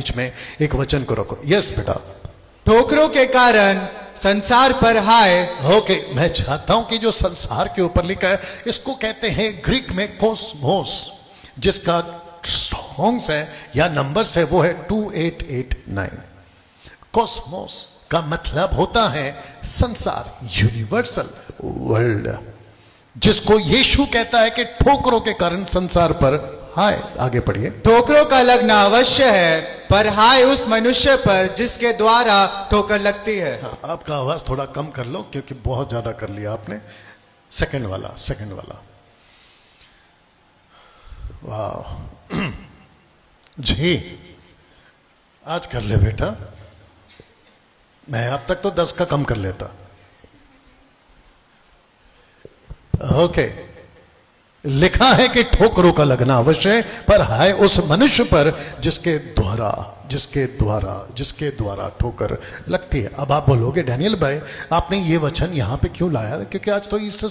बीच में एक वचन को रखो। यस बेटा। ठोकरों के कारण संसार पर हाय। ओके, मैं चाहता हूं कि जो संसार के ऊपर लिखा है इसको कहते हैं ग्रीक में कोस्मोस, जिसका स्ट्रॉन्ग्स है या नंबर्स है वो है 2889। कोस्मोस का मतलब होता है संसार, यूनिवर्सल वर्ल्ड, जिसको यीशु कहता है कि ठोकरों के कारण संसार पर हाय। आगे पढ़िए। ठोकरों का लगना अवश्य है, पर हाय उस मनुष्य पर जिसके द्वारा ठोकर लगती है। हाँ, आपका आवाज थोड़ा कम कर लो क्योंकि बहुत ज्यादा कर लिया आपने। सेकंड वाला। वाह जी, आज कर ले बेटा। मैं अब तक तो 10 का कम कर लेता। ओके, लिखा है कि ठोकरों का लगना अवश्य है, पर हाय उस मनुष्य पर जिसके द्वारा ठोकर लगती है। अब आप बोलोगे डैनियल भाई आपने ये वचन यहां पे क्यों लाया? क्योंकि आज तो ईस्टर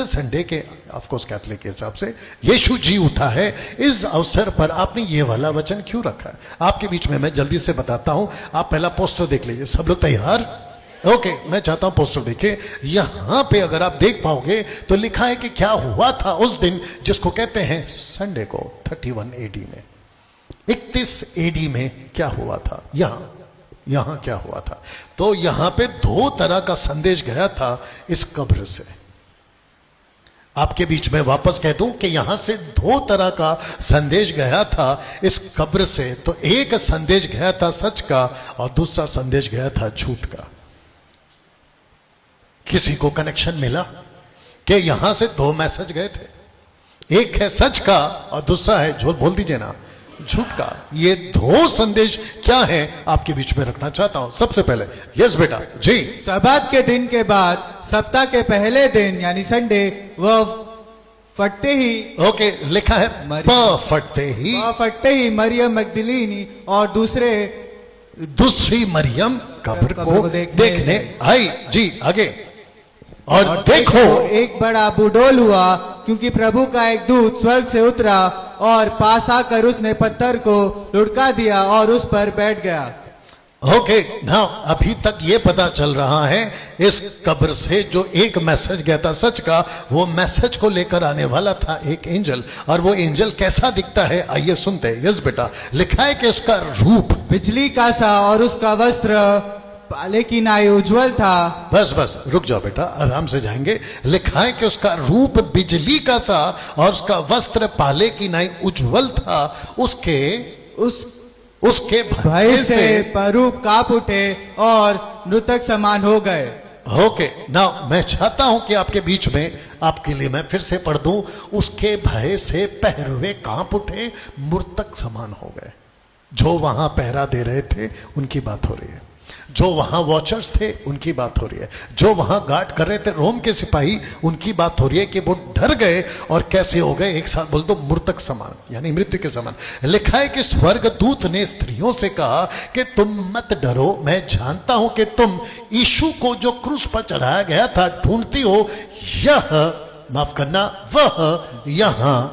संडे के ऑफकोर्स कैथलिक के हिसाब से यीशु जी उठा है। इस अवसर पर आपने ये वाला वचन क्यों रखा है? आपके बीच में मैं जल्दी से बताता हूं। आप पहला पोस्टर देख लीजिए। सब लोग तैयार? ओके, मैं चाहता हूं पोस्टर देखे। यहां पे अगर आप देख पाओगे तो लिखा है कि क्या हुआ था उस दिन, जिसको कहते हैं संडे को, 31 एडी में, 31 एडी में क्या हुआ था। यहां क्या हुआ था? तो यहां पे 2 तरह का संदेश गया था इस कब्र से। आपके बीच में वापस कह दूं कि यहां से 2 तरह का संदेश गया था इस कब्र से। तो एक संदेश गया था सच का और दूसरा संदेश गया था झूठ का। किसी को कनेक्शन मिला कि यहां से 2 मैसेज गए थे, एक है सच का और दूसरा है झूठ, बोल दीजिए ना, झूठ का। ये 2 संदेश क्या है आपके बीच में रखना चाहता हूं। सबसे पहले यस बेटा जी। सब्बात के दिन के बाद सप्ताह के पहले दिन यानी संडे, वह फटते ही, ओके, लिखा है फटते ही मरियम मगदलीनी और दूसरी मरियम कब्र को देखने आई। जी आगे। और देखो एक बड़ा बुडोल हुआ, क्योंकि प्रभु का एक दूत स्वर्ग से उतरा और पास आकर उसने पत्थर को लुढ़का दिया और उस पर बैठ गया। ओके, नाउ अभी तक ये पता चल रहा है इस कब्र से जो एक मैसेज गया था सच का, वो मैसेज को लेकर आने वाला था एक एंजल। और वो एंजल कैसा दिखता है आइए सुनते हैं। यस बेटा, लिखा है कि उसका रूप बिजली का सा और उसका वस्त्र पाले की नाई उज्जवल था। बस रुक जाओ बेटा, आराम से जाएंगे। लिखा है कि उसका रूप बिजली का सा और उसका वस्त्र पाले की नाई उज्जवल था। उसके भय से परू कांप उठे और मृतक समान हो गए। ओके, नाउ मैं चाहता हूं कि आपके बीच में आपके लिए मैं फिर से पढ़ दूं। उसके भय से पहरुए कांप उठे, मृतक समान हो गए। जो वहां पहरा दे रहे थे उनकी बात हो रही है, जो वहां वॉचर्स थे उनकी बात हो रही है, जो वहां गार्ड कर रहे थे रोम के सिपाही उनकी बात हो रही है कि वो डर गए और कैसे हो गए। एक साथ बोल दो, मृतक समान, यानी मृत्यु के समान। लिखा है कि स्वर्गदूत ने स्त्रियों से कहा कि तुम मत डरो, मैं जानता हूं कि तुम यीशु को जो क्रूस पर चढ़ाया गया था ढूंढती हो। माफ करना, वह यहां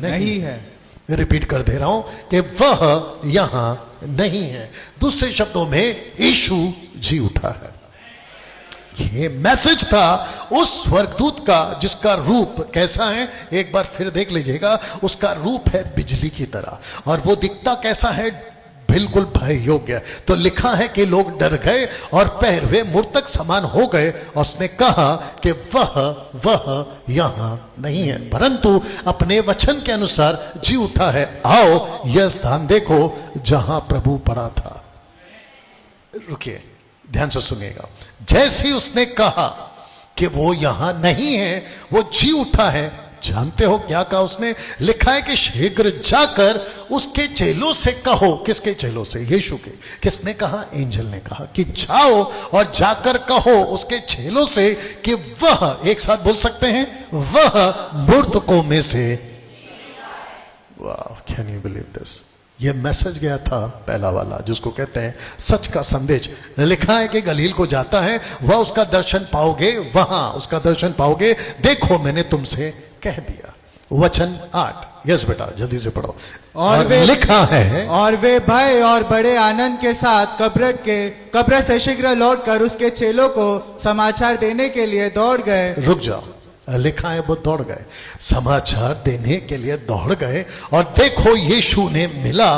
नहीं है। रिपीट कर दे रहा हूं कि वह यहां नहीं है। दूसरे शब्दों में यीशु जी उठा है। ये मैसेज था उस स्वर्गदूत का जिसका रूप कैसा है, एक बार फिर देख लीजिएगा। उसका रूप है बिजली की तरह और वो दिखता कैसा है, बिल्कुल भय योग्य। तो लिखा है कि लोग डर गए और पहरवे मृतक समान हो गए। और उसने कहा कि वह यहां नहीं है, परंतु अपने वचन के अनुसार जी उठा है। आओ यह स्थान देखो जहां प्रभु पड़ा था। रुकिए, ध्यान से सुनिएगा। जैसे ही उसने कहा कि वो यहां नहीं है, वो जी उठा है। जानते हो क्या कहा उसने? लिखा है कि शीघ्र जाकर उसके चेलों से कहो। किसके चेलों से? यीशु के। किसने कहा? एंजल ने कहा कि जाओ और जाकर कहो उसके चेलों से कि वह, एक साथ बोल सकते हैं, वह मृतकों में से। वाह, कैन यू बिलीव दिस? ये मैसेज गया था पहला वाला, जिसको कहते हैं सच का संदेश। लिखा है कि गलील को जाता है, वह उसका दर्शन पाओगे, वहां उसका दर्शन पाओगे। देखो मैंने तुमसे कह दिया। वचन 8, यस बेटा जल्दी से पढ़ो। और वे लिखा है, और वे भय और बड़े आनंद के साथ कब्र से शीघ्र लौटकर उसके चेलों को समाचार देने के लिए दौड़ गए। रुक जाओ, लिखा है वो दौड़ गए, समाचार देने के लिए दौड़ गए। और देखो यीशु ने मिला,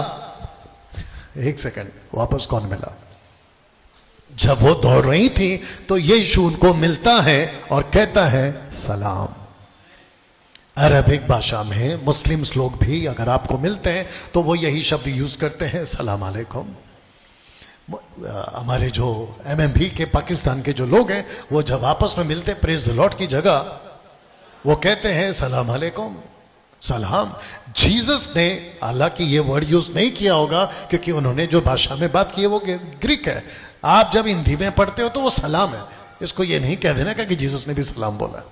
एक सेकंड, वापस कौन मिला? जब वो दौड़ रही थी तो यीशु उनको मिलता है और कहता है सलाम। अरबिक भाषा में मुस्लिम्स लोग भी अगर आपको मिलते हैं तो वो यही शब्द यूज करते हैं, सलाम अलैकुम। हमारे जो एमएमबी के पाकिस्तान के जो लोग हैं वो जब आपस में मिलते प्रेज द लॉर्ड की जगह वो कहते हैं सलाम अलैकुम, सलाम। जीसस ने हालांकि ये वर्ड यूज नहीं किया होगा क्योंकि उन्होंने जो भाषा में बात की है वो ग्रीक है। आप जब हिंदी में पढ़ते हो तो वो सलाम है, इसको ये नहीं कह देना कि जीसस ने भी सलाम बोला।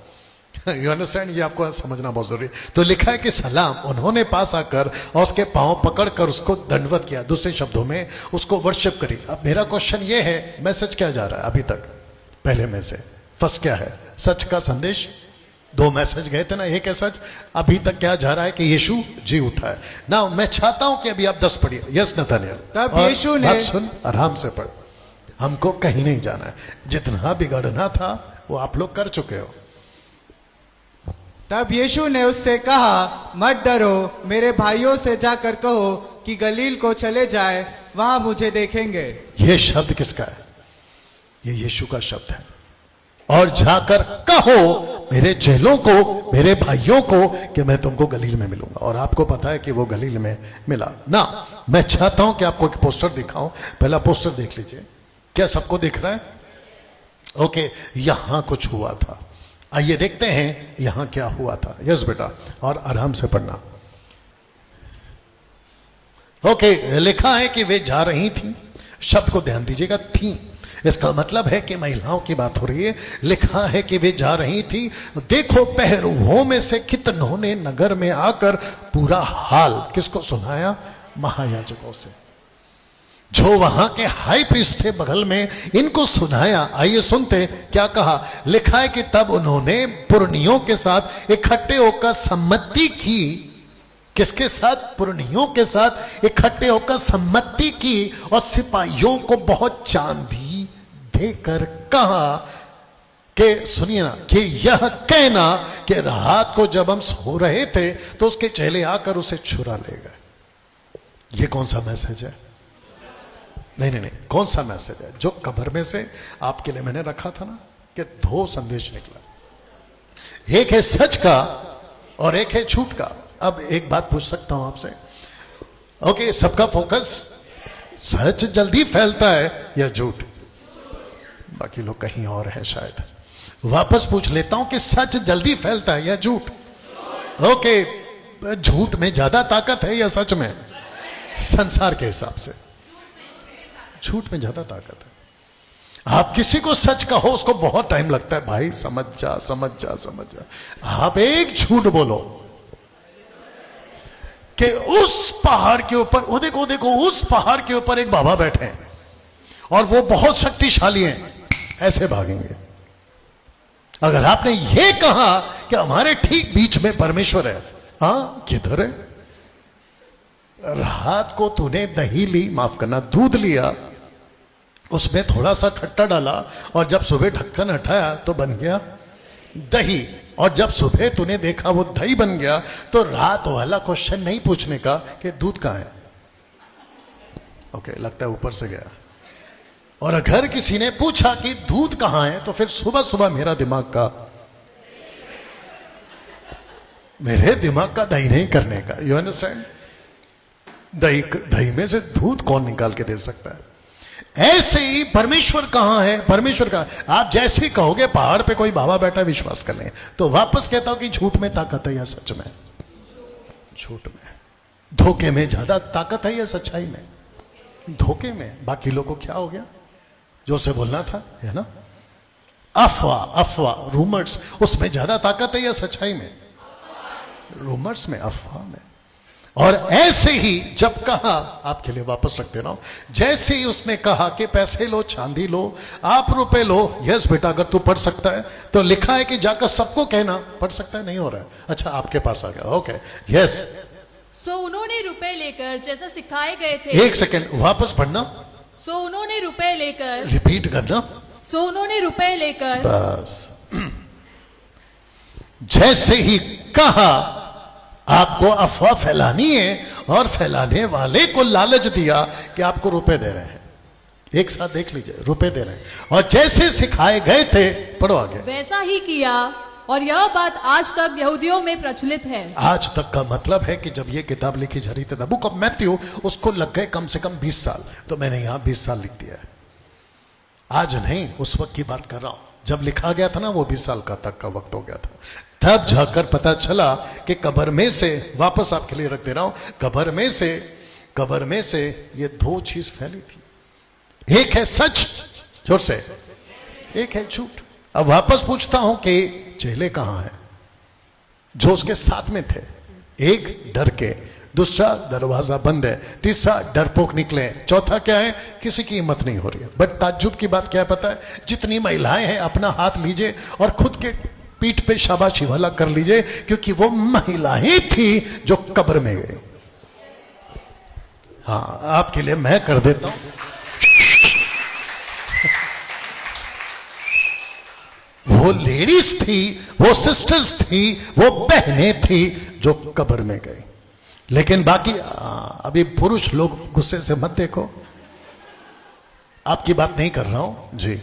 You understand? ये आपको समझना बहुत जरूरी है। तो लिखा है कि सलाम, उन्होंने पास आकर और उसके पांव पकड़कर उसको दंडवत किया, दूसरे शब्दों में उसको वर्शिप करी। अब मेरा क्वेश्चन ये है, मैसेज क्या जा रहा है अभी तक? पहले में से फर्स्ट क्या है? सच का संदेश। 2 मैसेज गए थे ना, एक है सच। अभी तक क्या जा रहा है कि यीशु जी उठा है ना। मैं चाहता हूं कि अभी आप 10 पढ़िए। Yes Nathaniel. तब यीशु ने, सुन आराम से पढ़, हमको कहीं नहीं जाना है। जितना बिगड़ना था वो आप लोग कर चुके हो। तब यीशु ने उससे कहा, मत डरो, मेरे भाइयों से जाकर कहो कि गलील को चले जाए, वहां मुझे देखेंगे। यह शब्द किसका है? ये यीशु का शब्द है। और जाकर कहो मेरे चेलों को, मेरे भाइयों को कि मैं तुमको गलील में मिलूंगा। और आपको पता है कि वो गलील में मिला ना। मैं चाहता हूं कि आपको एक पोस्टर दिखाऊं। पहला पोस्टर देख लीजिए। क्या सबको दिख रहा है? ओके, यहां कुछ हुआ था। आइए देखते हैं यहां क्या हुआ था। यस बेटा, और आराम से पढ़ना। ओके, लिखा है कि वे जा रही थी। शब्द को ध्यान दीजिएगा, थी। इसका मतलब है कि महिलाओं की बात हो रही है। लिखा है कि वे जा रही थी। देखो पहरुओं में से कितनों ने नगर में आकर पूरा हाल किसको सुनाया? महायाजकों से, जो वहां के हाई प्रीस्ट थे बगल में, इनको सुनाया। आइए सुनते क्या कहा। लिखा है कि तब उन्होंने पुरनियों के साथ इकट्ठे होकर सम्मति की। किसके साथ? पुरनियों के साथ इकट्ठे होकर सम्मति की और सिपाहियों को बहुत चांदी देकर कहा कि सुनिए ना, कि यह कहना कि रात को जब हम सो रहे थे तो उसके चेले आकर उसे छुरा ले गए। ये कौन सा मैसेज है? नहीं, कौन सा मैसेज है? जो कब्र में से आपके लिए मैंने रखा था ना, कि 2 संदेश निकला, एक है सच का और एक है झूठ का। अब एक बात पूछ सकता हूं आपसे। ओके, सबका फोकस सच जल्दी फैलता है या झूठ? बाकी लोग कहीं और है शायद। वापस पूछ लेता हूं कि सच जल्दी फैलता है या झूठ? ओके, झूठ में ज्यादा ताकत है या सच में? संसार के हिसाब से झूठ में ज्यादा ताकत है। आप किसी को सच कहो उसको बहुत टाइम लगता है, भाई समझ जा समझ जा समझ जा। आप एक झूठ बोलो कि उस पहाड़ के ऊपर, वो देखो उस पहाड़ के ऊपर एक बाबा बैठे हैं और वो बहुत शक्तिशाली हैं, ऐसे भागेंगे। अगर आपने ये कहा कि हमारे ठीक बीच में परमेश्वर है, हाँ किधर है? रात को तूने दही ली, माफ करना दूध लिया, उसमें थोड़ा सा खट्टा डाला और जब सुबह ढक्कन हटाया तो बन गया दही। और जब सुबह तूने देखा वो दही बन गया तो रात वाला क्वेश्चन नहीं पूछने का कि दूध कहां है। ओके, लगता है ऊपर से गया। और अगर किसी ने पूछा कि दूध कहां है तो फिर सुबह सुबह मेरे दिमाग का दही नहीं करने का। You understand? दही में से दूध कौन निकाल के दे सकता है? ऐसे ही परमेश्वर कहां है? परमेश्वर का आप जैसे कहोगे पहाड़ पे कोई बाबा बैठा विश्वास कर लें, तो वापस कहता हूं कि झूठ में ताकत है या सच में? झूठ में। धोखे में ज्यादा ताकत है या सच्चाई में? धोखे में। बाकी लोगों को क्या हो गया जो उसे बोलना था, है ना? अफवाह रूमर्स, उसमें ज्यादा ताकत है या सच्चाई में? रूमर्स में, अफवाह में। और ऐसे ही जब कहा, आपके लिए वापस रख दे रहा हूं, जैसे ही उसने कहा कि पैसे लो, चांदी लो, आप रुपए लो। यस बेटा, अगर तू पढ़ सकता है तो लिखा है कि जाकर सबको कहना। पढ़ सकता है? नहीं हो रहा है? अच्छा, आपके पास आ गया। Okay, yes. सो उन्होंने रुपए लेकर जैसा सिखाए गए थे। एक सेकेंड वापस पढ़ना, सो उन्होंने रुपए लेकर, रिपीट करना। सो उन्होंने रुपए लेकर, बस जैसे ही कहा आपको अफवाह फैलानी है और फैलाने वाले को लालच दिया कि आपको रुपए दे रहे हैं। एक साथ देख लीजिए, रुपए दे रहे हैं और जैसे सिखाए गए थे, पढ़ो आगे। वैसा ही किया और यह बात आज तक यहूदियों में प्रचलित है। आज तक का मतलब है कि जब ये किताब लिखी जा रही थी, द बुक ऑफ मैथ्यू, उसको लग गए कम से कम 20 साल। तो मैंने यहां 20 साल लिख दिया है। आज नहीं, उस वक्त की बात कर रहा हूं जब लिखा गया था ना, वो 20 साल का तक का वक्त हो गया था। तब जाकर पता चला कि कब्र में से, वापस आपके लिए रख दे रहा हूं, कब्र में से ये दो चीज फैली थी। एक है सच, जोर से, एक है झूठ। अब वापस पूछता हूं कि चेले कहां हैं जो उसके साथ में थे? एक डर के, दूसरा दरवाजा बंद है, तीसरा डरपोक निकले, चौथा क्या है? किसी की हिम्मत नहीं हो रही है। बट ताज्जुब की बात क्या है पता है? जितनी महिलाएं हैं अपना हाथ लीजिए और खुद के पीठ पे शाबाशी वाला कर लीजिए, क्योंकि वो महिलाएं थी जो कब्र में गई। हाँ, आपके लिए मैं कर देता हूं। वो लेडीज थी, वो सिस्टर्स थी, वो बहनें थी जो कब्र में गई। लेकिन बाकी अभी पुरुष लोग गुस्से से मत देखो, आपकी बात नहीं कर रहा हूं जी।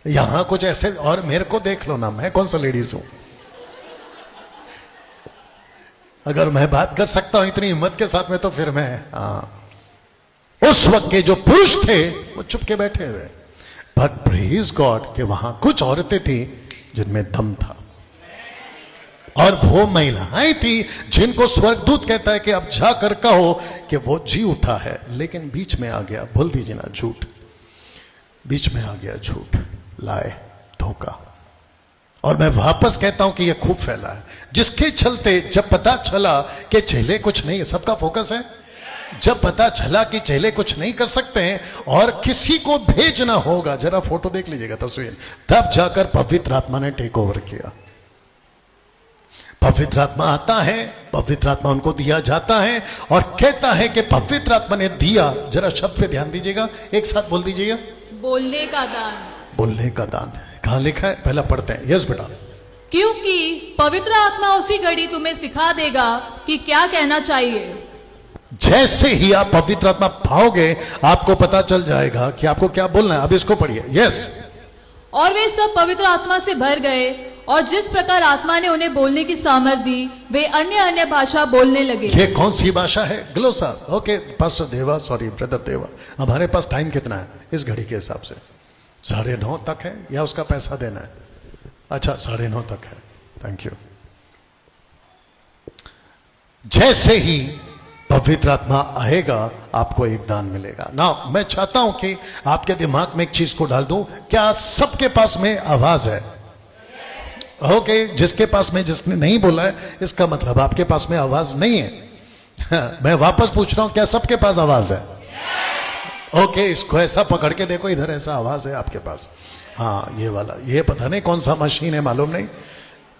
यहां कुछ ऐसे, और मेरे को देख लो ना, मैं कौन सा लेडीज हूं? अगर मैं बात कर सकता हूं इतनी हिम्मत के साथ में, तो फिर मैं उस वक्त के जो पुरुष थे वो चुप के बैठे हुए। बट प्रेज गॉड कि वहां कुछ औरतें थी जिनमें दम था, और वो महिलाएं थी जिनको स्वर्गदूत कहता है कि अब जाकर कहो कि वो जी उठा है। लेकिन बीच में आ गया, बोल दीजिए ना, झूठ। बीच में आ गया झूठ, लाए, धोखा। और मैं वापस कहता हूं कि यह खूब फैला है, जिसके चलते जब पता चला कि चेले कुछ नहीं है, सबका फोकस है, जब पता चला कि चेले कुछ नहीं कर सकते हैं और किसी को भेजना होगा, जरा फोटो देख लीजिएगा, तस्वीर, तब जाकर पवित्र आत्मा ने टेक ओवर किया। पवित्र आत्मा आता है, पवित्र आत्मा उनको दिया जाता है और कहता है कि पवित्र आत्मा ने दिया। जरा शब्द पे ध्यान दीजिएगा, एक साथ बोल दीजिएगा, बोलने का दान। बोलने का दान। कहां लिखा है? पहला पढ़ते हैं। यस बेटा। क्योंकि पवित्र आत्मा उसी घड़ी तुम्हें सिखा देगा कि क्या कहना चाहिए। जैसे ही आप पवित्र आत्मा पाओगे, आपको पता चल जाएगा कि आपको क्या बोलना है। अब इसको पढ़िए। यस। और वे सब पवित्र आत्मा से भर गए, और जिस प्रकार आत्मा ने उन्हें बोलने की सामर्थ दी, वे अन्य अन्य भाषा बोलने लगे। ये कौन सी भाषा है? ग्लोसा। ओके पास्टर देवा, सॉरी ब्रदर देवा, हमारे पास टाइम कितना है इस घड़ी के हिसाब से? 9:30 तक है या उसका पैसा देना है? अच्छा, 9:30 तक है। Thank you. जैसे ही पवित्र आत्मा आएगा, आपको एक दान मिलेगा ना। मैं चाहता हूं कि आपके दिमाग में एक चीज को डाल दूं, क्या सबके पास में आवाज है? ओके, जिसके पास में, जिसने नहीं बोला है, इसका मतलब आपके पास में आवाज नहीं है। मैं वापस पूछ रहा हूं, क्या सबके पास आवाज है? ओके, इसको ऐसा पकड़ के देखो, इधर ऐसा आवाज है आपके पास। हाँ, ये वाला, ये पता नहीं कौन सा मशीन है, मालूम नहीं,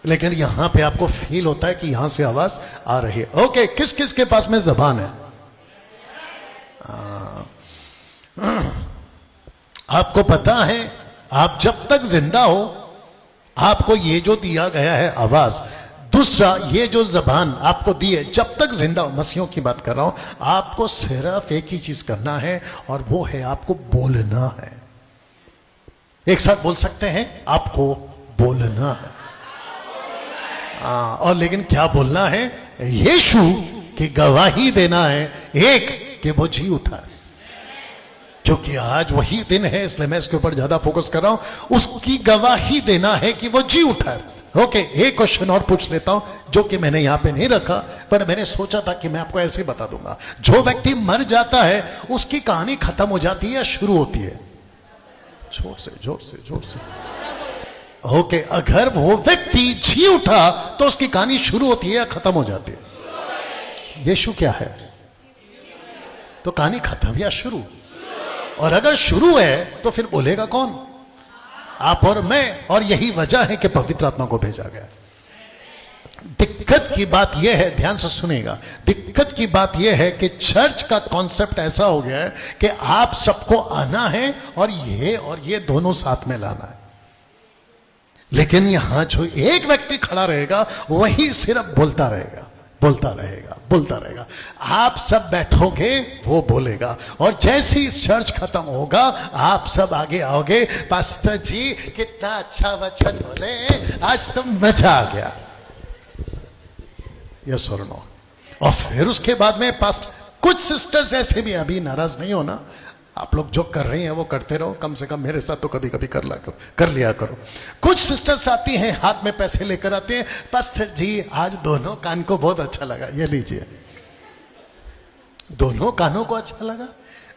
लेकिन यहां पे आपको फील होता है कि यहां से आवाज आ रही है। ओके, किस किस के पास में जबान है? आपको पता है, आप जब तक जिंदा हो, आपको ये जो दिया गया है आवाज, दूसरा ये जो जबान आपको दी है, जब तक जिंदा हो, मसीहों की बात कर रहा हूं, आपको सिर्फ एक ही चीज करना है, और वो है आपको बोलना है। एक साथ बोल सकते हैं, आपको बोलना है। और लेकिन क्या बोलना है? यीशु की गवाही देना है, एक कि वो जी उठा है। क्योंकि आज वही दिन है, इसलिए मैं इसके ऊपर ज्यादा फोकस कर रहा हूं। उसकी गवाही देना है कि वो जी उठा है। ओके, एक क्वेश्चन और पूछ लेता हूं, जो कि मैंने यहां पे नहीं रखा, पर मैंने सोचा था कि मैं आपको ऐसे बता दूंगा। जो व्यक्ति मर जाता है, उसकी कहानी खत्म हो जाती है या शुरू होती है? जोर से, जोर से, जोर से। ओके, अगर वो व्यक्ति जी उठा तो उसकी कहानी शुरू होती है या खत्म हो जाती है? यीशु क्या है? तो कहानी खत्म या शुरू? और अगर शुरू है तो फिर बोलेगा कौन? आप और मैं। और यही वजह है कि पवित्र आत्मा को भेजा गया। दिक्कत की बात यह है, ध्यान से सुनेगा, दिक्कत की बात यह है कि चर्च का कॉन्सेप्ट ऐसा हो गया है कि आप सबको आना है और ये दोनों साथ में लाना है। लेकिन यहां जो एक व्यक्ति खड़ा रहेगा वही सिर्फ बोलता रहेगा, बोलता रहेगा, बोलता रहेगा। आप सब बैठोगे, वो बोलेगा, और जैसे ही चर्च खत्म होगा आप सब आगे आओगे, पास्टर जी कितना अच्छा वचन बोले, आज तो मजा आ गया। यस और नो। और फिर उसके बाद में कुछ सिस्टर्स ऐसे भी, अभी नाराज नहीं होना, आप लोग जो कर रही हैं वो करते रहो, कम से कम मेरे साथ तो कभी कभी कर लिया करो। कुछ सिस्टर्स आती हैं, हाथ में पैसे लेकर आते हैं, पास्टर जी आज दोनों कान को बहुत अच्छा लगा, ये लीजिए। दोनों कानों को अच्छा लगा?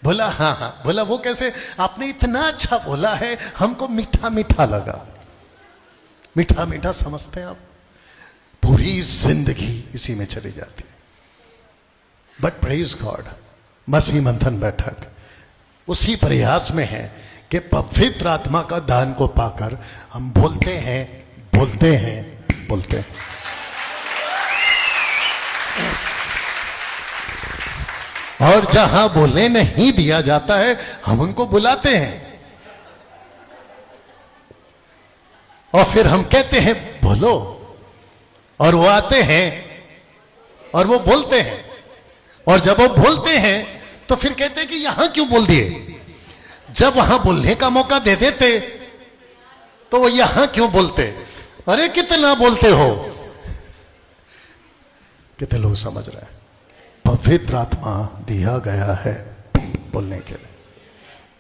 बोला हाँ हाँ। बोला वो कैसे? आपने इतना अच्छा बोला है, हमको मीठा मीठा लगा। मीठा मीठा समझते हैं आप? पूरी जिंदगी इसी में चली जाती है। बट प्रेज गॉड, मसीह मंथन बैठक उसी प्रयास में है कि पवित्र आत्मा का दान को पाकर हम बोलते हैं, बोलते हैं, बोलते हैं। और जहां बोलने नहीं दिया जाता है हम उनको बुलाते हैं और फिर हम कहते हैं बोलो, और वो आते हैं और वो बोलते हैं। और जब वो बोलते हैं तो फिर कहते हैं कि यहां क्यों बोल दिए? जब वहां बोलने का मौका दे देते तो वो यहां क्यों बोलते? अरे कितना बोलते हो? कितने लोग समझ रहे हैं? पवित्र आत्मा दिया गया है बोलने के लिए,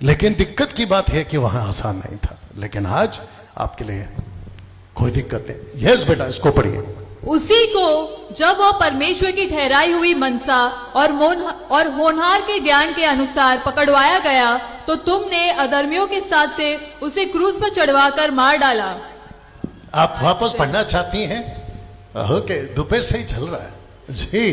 लेकिन दिक्कत की बात है कि वहां आसान नहीं था। लेकिन आज आपके लिए कोई दिक्कत नहीं। यस बेटा, इसको पढ़िए। उसी को जब वह परमेश्वर की ठहराई हुई मनसा और होनहार के ज्ञान के अनुसार पकड़वाया गया, तो तुमने अधर्मियों के साथ से उसे क्रूस पर चढ़वाकर मार डाला। आप वापस पढ़ना चाहती हैं? ओके, दोपहर से ही चल रहा है जी।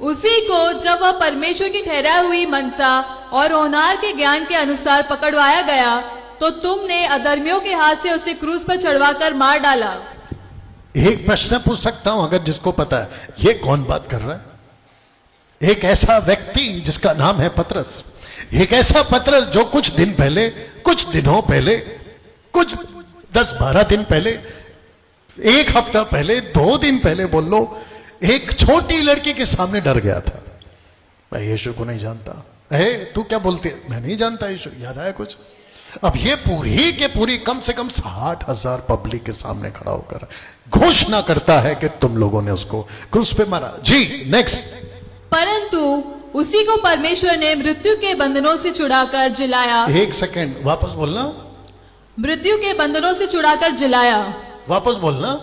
उसी को जब वह परमेश्वर की ठहराई हुई मनसा और होनहार के ज्ञान के अनुसार पकड़वाया गया, तो तुमने अधर्मियों के हाथ से उसे क्रूस पर चढ़वाकर मार डाला। एक प्रश्न पूछ सकता हूं, अगर जिसको पता है, ये कौन बात कर रहा है? एक ऐसा व्यक्ति जिसका नाम है पतरस, एक ऐसा पतरस जो कुछ दिन पहले, कुछ दिनों पहले, कुछ 10-12 दिन पहले, एक हफ्ता पहले, 2 दिन पहले बोल लो, एक छोटी लड़की के सामने डर गया था। मैं यीशु को नहीं जानता। तू क्या बोलती है? मैं नहीं जानता यीशु। याद आया कुछ? अब ये पूरी के पूरी कम से कम 60,000 पब्लिक के सामने खड़ा होकर घोषणा करता है कि तुम लोगों ने उसको क्रूस पे मारा। जी नेक्स्ट। परंतु उसी को परमेश्वर ने मृत्यु के बंधनों से छुड़ाकर जिलाया। एक सेकेंड, वापस बोलना। मृत्यु के बंधनों से छुड़ाकर जिलाया। वापस बोलना।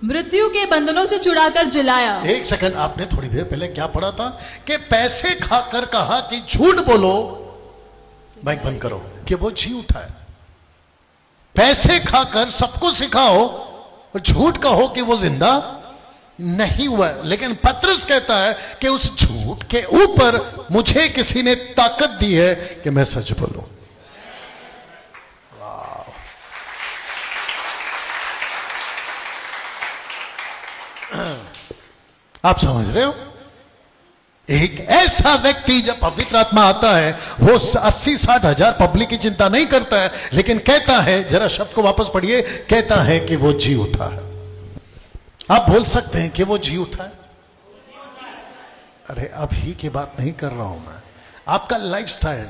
मृत्यु के बंधनों से छुड़ाकर जिलाया। एक सेकंड, आपने थोड़ी देर पहले क्या पढ़ा था कि पैसे खाकर कहा कि झूठ बोलो, माइक बंद करो, कि वो जी उठा है। पैसे खाकर सबको सिखाओ और झूठ कहो कि वो जिंदा नहीं हुआ है। लेकिन पतरस कहता है कि उस झूठ के ऊपर मुझे किसी ने ताकत दी है कि मैं सच बोलूं। आप समझ रहे हो? एक ऐसा व्यक्ति, जब पवित्र आत्मा आता है, वो 80-60 हजार पब्लिक की चिंता नहीं करता है, लेकिन कहता है, जरा शब्द को वापस पढ़िए, कहता है कि वो जी उठा है। आप बोल सकते हैं कि वो जी उठा है? अरे अभी की बात नहीं कर रहा हूं मैं, आपका लाइफस्टाइल।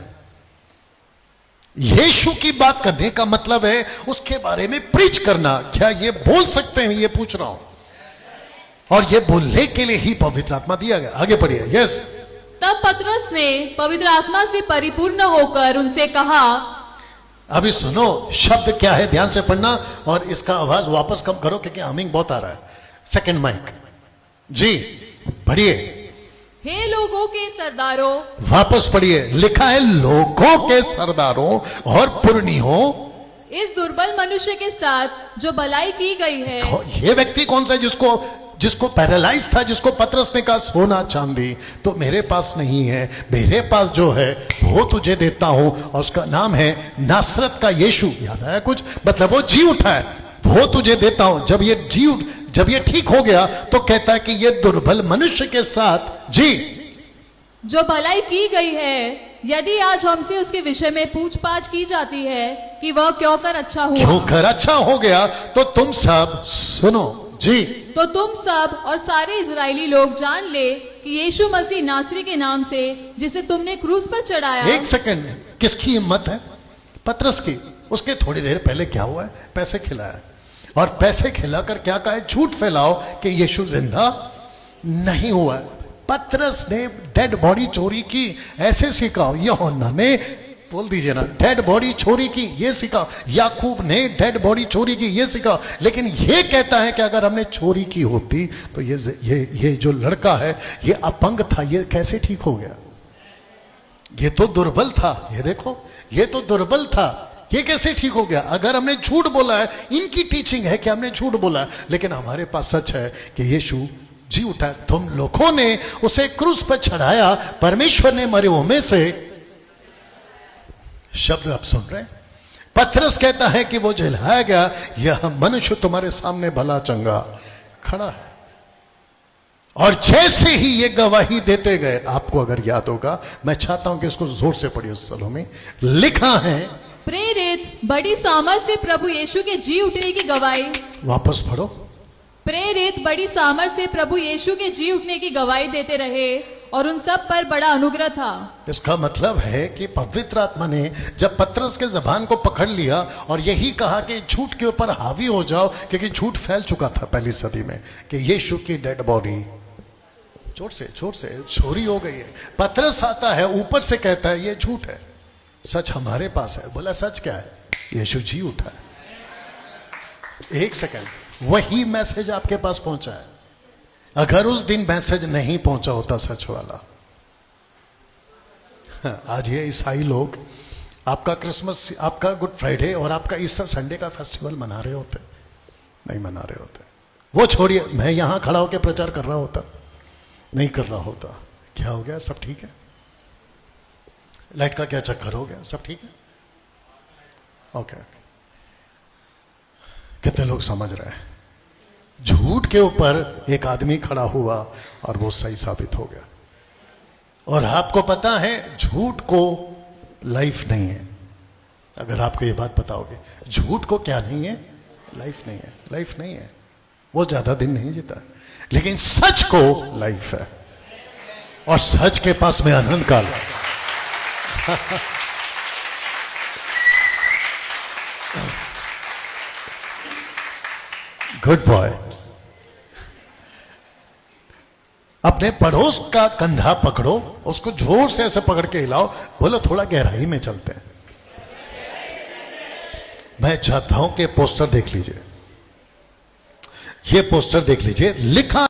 यीशु की बात करने का मतलब है उसके बारे में प्रीच करना। क्या ये बोल सकते हैं? ये पूछ रहा हूं। और ये बोलने के लिए ही पवित्र आत्मा दिया गया। आगे पढ़िए। यस। तब पतरस ने पवित्र आत्मा से परिपूर्ण होकर उनसे कहा। अभी सुनो, शब्द क्या है, ध्यान से पढ़ना, और इसका आवाज वापस कम करो क्योंकि हमिंग बहुत आ रहा है। सेकंड माइक जी, पढ़िए। हे लोगों के सरदारों, वापस पढ़िए। लिखा है लोगों के सरदारों और पुरनियों, इस दुर्बल मनुष्य के साथ जो भलाई की गई है। ये व्यक्ति कौन सा है जिसको पैरालाइज था, जिसको पतरस ने कहा सोना चांदी तो मेरे पास नहीं है, मेरे पास जो है वो तुझे देता हूं, और उसका नाम है नासरत का यीशु। याद आया कुछ? मतलब वो जी उठा है। वो तुझे देता हूं। जब ये ठीक हो गया तो कहता है कि ये दुर्बल मनुष्य के साथ जी जो भलाई की गई है, यदि आज हमसे उसके विषय में पूछताछ की जाती है कि वह क्यों कर अच्छा हुआ, क्यों कर अच्छा हो गया, तो तुम सब सुनो जी, तो तुम सब और सारे इजरायली लोग जान ले कि यीशु मसीह नासरी के नाम से जिसे तुमने क्रूस पर चढ़ाया। एक सेकंड, किसकी हिम्मत है? पतरस की। उसके थोड़ी देर पहले क्या हुआ है? पैसे खिलाया, और पैसे खिलाकर क्या कहा है? झूठ फैलाओ कि यीशु जिंदा नहीं हुआ है। पतरस ने डेड बॉडी चोरी की, ऐसे सिखाओ। यूहन्ना ने, बोल दीजिए ना, डेड बॉडी चोरी की, ये सिखाओ। याकूब ने डेड बॉडी चोरी की, ये सिखाओ। लेकिन ये कहता है कि अगर हमने चोरी की होती तो ये जो लड़का है ये अपंग था, ये कैसे ठीक हो गया? ये तो दुर्बल था, ये देखो, ये तो दुर्बल था, ये कैसे ठीक हो गया? अगर हमने झूठ बोला है, इनकी टीचिंग है कि हमने झूठ बोला है, लेकिन हमारे पास सच है कि यीशु जी उठा। तुम लोगों ने उसे क्रूस पर चढ़ाया, परमेश्वर ने मरे हुओं में से, शब्द आप सुन रहे हैं। पतरस कहता है कि वो जलाया गया, यह मनुष्य तुम्हारे सामने भला चंगा खड़ा है। और जैसे ही ये गवाही देते गए, आपको अगर याद होगा, मैं चाहता हूं कि इसको जोर से पढ़िए। उस सलों में लिखा है, प्रेरित बड़ी सामर्थ से प्रभु यीशु के जी उठने की गवाही। वापस पढ़ो। प्रेरित बड़ी सामर्थ से प्रभु यीशु के जी उठने की गवाही देते रहे और उन सब पर बड़ा अनुग्रह था। इसका मतलब है कि पवित्र आत्मा ने जब पतरस के जबान को पकड़ लिया और यही कहा कि झूठ के ऊपर हावी हो जाओ, क्योंकि झूठ फैल चुका था पहली सदी में कि यीशु की डेड बॉडी चोट से चोरी हो गई है। पतरस आता है, ऊपर से कहता है ये झूठ है, सच हमारे पास है। बोला सच क्या है? यीशु जी उठा है। एक सेकंड, वही मैसेज आपके पास पहुंचा है। अगर उस दिन मैसेज नहीं पहुंचा होता सच वाला, आज ये ईसाई लोग आपका क्रिसमस, आपका गुड फ्राइडे और आपका ईस्टर संडे का फेस्टिवल मना रहे होते, नहीं मना रहे होते। वो छोड़िए, मैं यहां खड़ा होकर प्रचार कर रहा होता, नहीं कर रहा होता। क्या हो गया? सब ठीक है? लाइट का क्या चक्कर हो गया? सब ठीक है? ओके। कितने लोग समझ रहे हैं? झूठ के ऊपर एक आदमी खड़ा हुआ और वो सही साबित हो गया। और आपको पता है, झूठ को लाइफ नहीं है। अगर आपको ये बात पता होगी, झूठ को क्या नहीं है? लाइफ नहीं है। लाइफ नहीं है, वो ज्यादा दिन नहीं जीता। लेकिन सच को लाइफ है, और सच के पास में अनंत काल है। Good boy. अपने पड़ोस का कंधा पकड़ो, उसको जोर से ऐसे पकड़ के हिलाओ, बोलो थोड़ा गहराई में चलते हैं। मैं चाहता हूं कि पोस्टर देख लीजिए, ये पोस्टर देख लीजिए, लिखा